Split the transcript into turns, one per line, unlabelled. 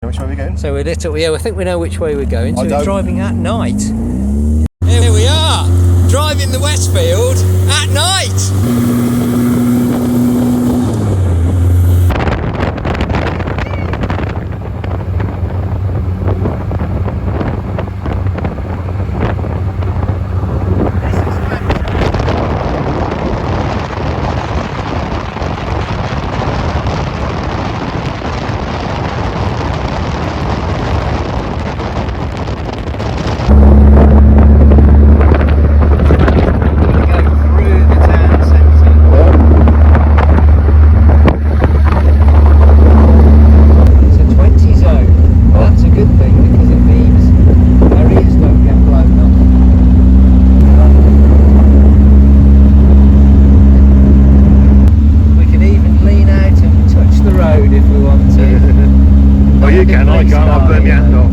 Which way are we going?
So we're I think we know which way we're going. So
I
we're
don't.
driving at night. Here we are, driving the Westfield at night.
Oh, you can, I can't, I'll burn my hand off.